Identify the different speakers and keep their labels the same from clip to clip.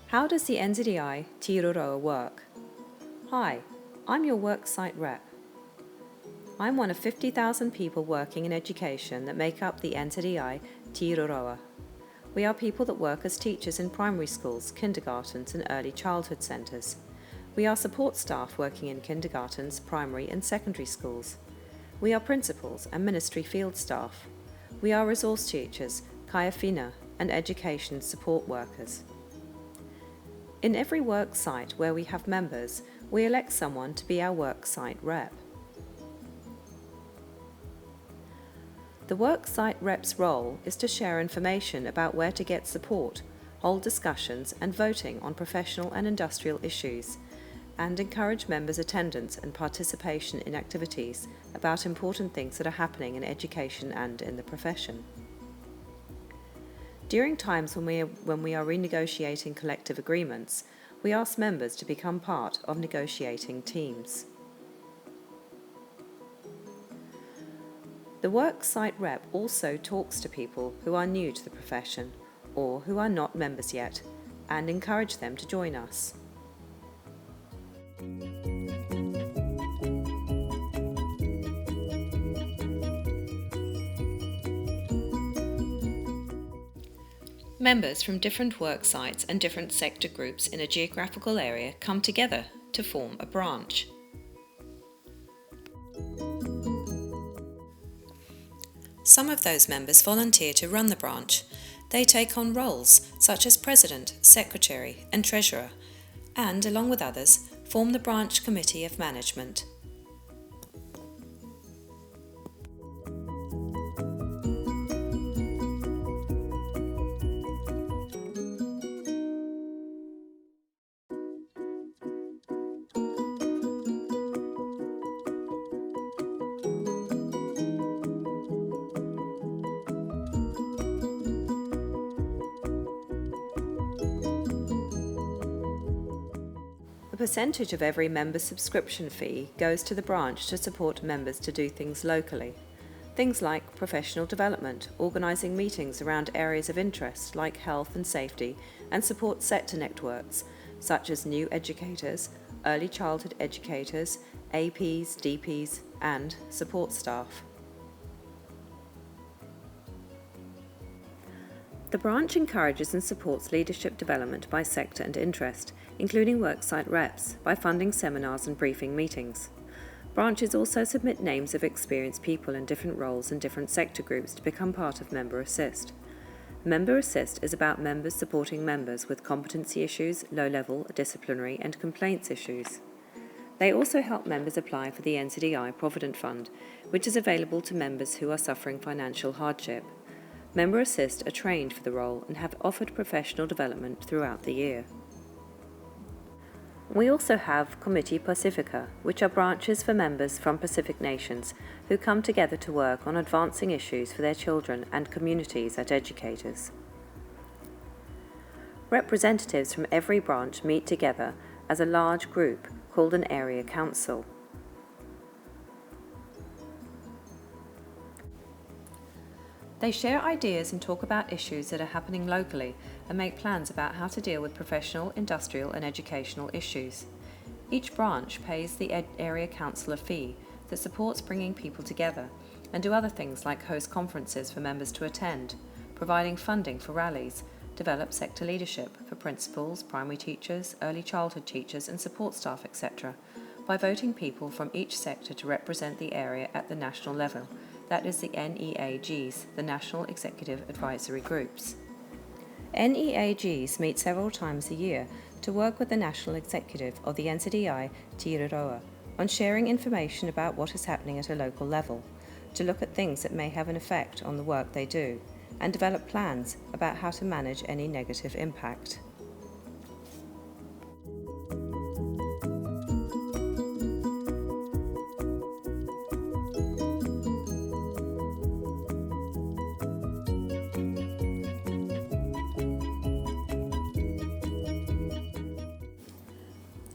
Speaker 1: How does the NZEI Tīroa work? Hi, I'm your worksite rep. I'm one of 50,000 people working in education that make up the NZEI Tīroa. We are people that work as teachers in primary schools, kindergartens and early childhood centres. We are support staff working in kindergartens, primary and secondary schools. We are principals and ministry field staff. We are resource teachers, kaiawhina and education support workers. In every work site where we have members, we elect someone to be our work site rep. The work site rep's role is to share information about where to get support, hold discussions and voting on professional and industrial issues, and encourage members' attendance and participation in activities about important things that are happening in education and in the profession. During times when we are renegotiating collective agreements, we ask members to become part of negotiating teams. The work site rep also talks to people who are new to the profession or who are not members yet and encourage them to join us. Members from different work sites and different sector groups in a geographical area come together to form a branch. Some of those members volunteer to run the branch. They take on roles such as president, secretary and treasurer, and, along with others, form the branch committee of management. A percentage of every member's subscription fee goes to the branch to support members to do things locally. Things like professional development, organising meetings around areas of interest like health and safety, and support sector networks such as new educators, early childhood educators, APs, DPs and support staff. The branch encourages and supports leadership development by sector and interest, including worksite reps, by funding seminars and briefing meetings. Branches also submit names of experienced people in different roles and different sector groups to become part of Member Assist. Member Assist is about members supporting members with competency issues, low-level, disciplinary and complaints issues. They also help members apply for the NZEI Provident Fund, which is available to members who are suffering financial hardship. Member Assist are trained for the role and have offered professional development throughout the year. We also have Committee Pacifica, which are branches for members from Pacific nations who come together to work on advancing issues for their children and communities as educators. Representatives from every branch meet together as a large group called an area council. They share ideas and talk about issues that are happening locally and make plans about how to deal with professional, industrial and educational issues. Each branch pays the area council a fee that supports bringing people together and do other things like host conferences for members to attend, providing funding for rallies, develop sector leadership for principals, primary teachers, early childhood teachers and support staff, etc., by voting people from each sector to represent the area at the national level. That is the NEAGs, the National Executive Advisory Groups. NEAGs meet several times a year to work with the National Executive of the NZEI Tīroa on sharing information about what is happening at a local level, to look at things that may have an effect on the work they do, and develop plans about how to manage any negative impact.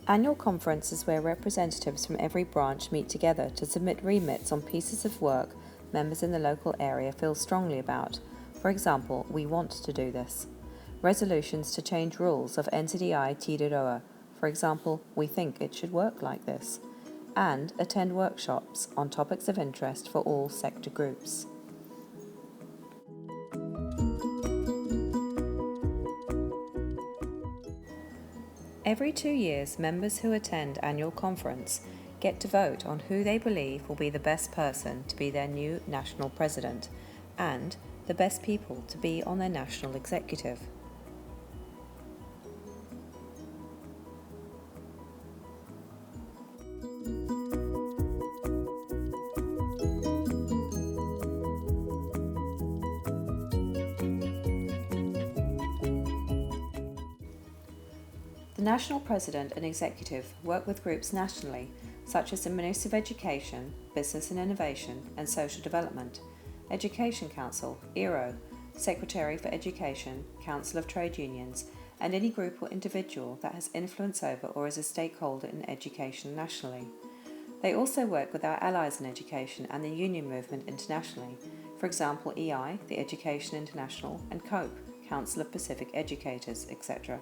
Speaker 1: Annual conference is where representatives from every branch meet together to submit remits on pieces of work members in the local area feel strongly about. For example, we want to do this. resolutions to change rules of NZEI Tiroa, for example, we think it should work like this, and attend workshops on topics of interest for all sector groups. Every 2 years, members who attend annual conference get to vote on who they believe will be the best person to be their new national president and the best people to be on their national executive. The National President and Executive work with groups nationally, such as the Ministry of Education, Business and Innovation and Social Development, Education Council, ERO, Secretary for Education, Council of Trade Unions, and any group or individual that has influence over or is a stakeholder in education nationally. They also work with our allies in education and the union movement internationally, for example EI, the Education International, and COPE, Council of Pacific Educators, etc.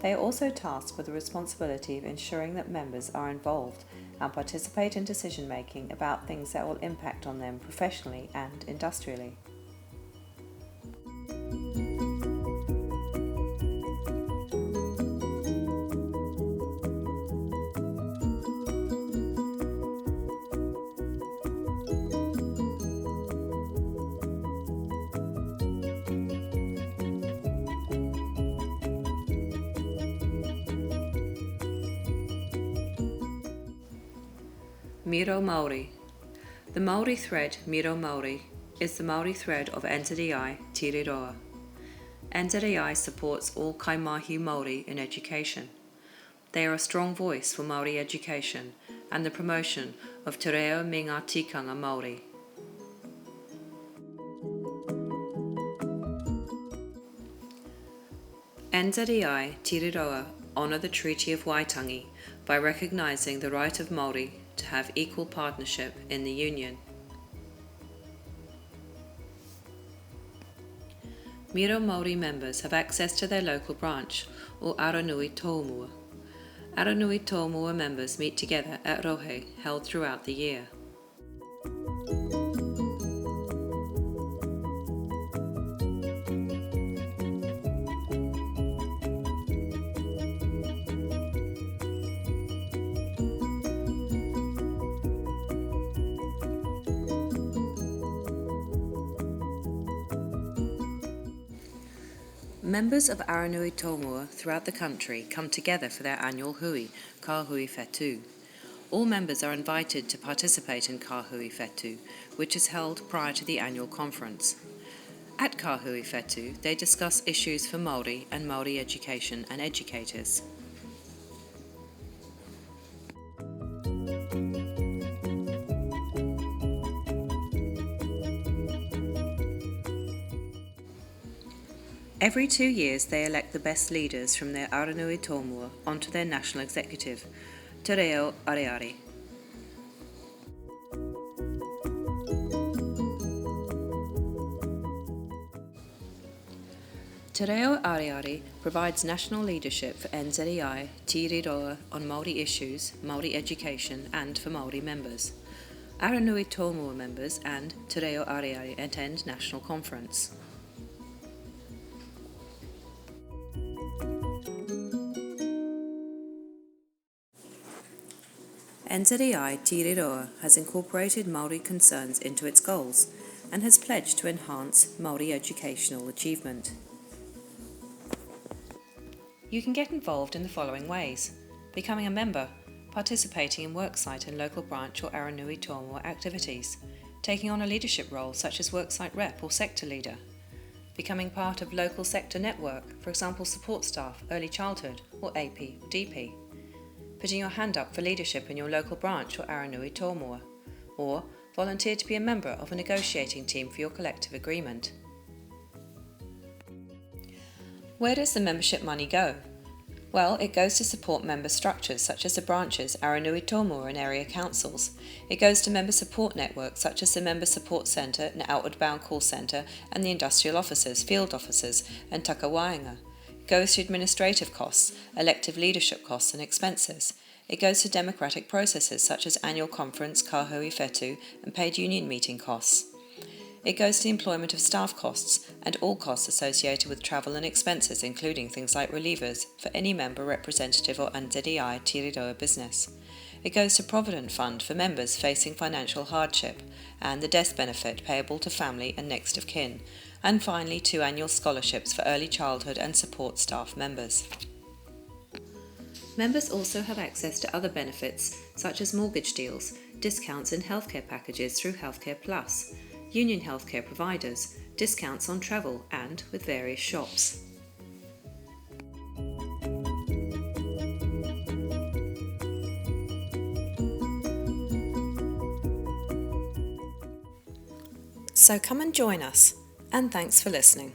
Speaker 1: They are also tasked with the responsibility of ensuring that members are involved and participate in decision-making about things that will impact on them professionally and industrially. Miro Maori. The Maori thread Miro Maori is the Maori thread of NZEI Tiroa. NZEI supports all kaimahi Maori in education. They are a strong voice for Maori education and the promotion of te reo me ngā tikanga Maori. NZEI Tiroa honour the Treaty of Waitangi by recognising the right of Maori to have equal partnership in the Union. Miro Maori members have access to their local branch, or Aranui Tōmua. Aranui Tōmua members meet together at rohe held throughout the year. Members of Aranui Tōmua throughout the country come together for their annual hui, Ka Hui Whetū. All members are invited to participate in Ka Hui Whetū, which is held prior to the annual conference. At Ka Hui Whetū, they discuss issues for Māori and Māori education and educators. Every 2 years they elect the best leaders from their Aranui Tōmua onto their national executive, Te Reo Areare. Te Reo Areare provides national leadership for NZEI Tiroa on Māori issues, Māori education and for Māori members. Aranui Tōmua members and Te Reo Areare attend national conference. NZEI Tiroa has incorporated Māori concerns into its goals and has pledged to enhance Māori educational achievement. You can get involved in the following ways: becoming a member, participating in worksite and local branch or Aranui Tōmua activities, taking on a leadership role such as worksite rep or sector leader, becoming part of local sector network, for example support staff, early childhood or AP or DP, putting your hand up for leadership in your local branch or Aranui Tōmua, or volunteer to be a member of a negotiating team for your collective agreement. Where does the membership money go? Well, it goes to support member structures such as the branches, Aranui Tomo and area councils. It goes to member support networks such as the Member Support Centre and Outward Bound Call Centre and the industrial officers, field officers and Takawainga. It goes to administrative costs, elective leadership costs and expenses. It goes to democratic processes such as annual conference, kahui fetu and paid union meeting costs. It goes to the employment of staff costs and all costs associated with travel and expenses, including things like relievers for any member, representative or NZEI Tiriroa business. It goes to Provident Fund for members facing financial hardship and the death benefit payable to family and next of kin, and finally 2 annual scholarships for early childhood and support staff members. Members also have access to other benefits such as mortgage deals, discounts in healthcare packages through Healthcare Plus, union healthcare providers, discounts on travel and with various shops. So come and join us, and thanks for listening.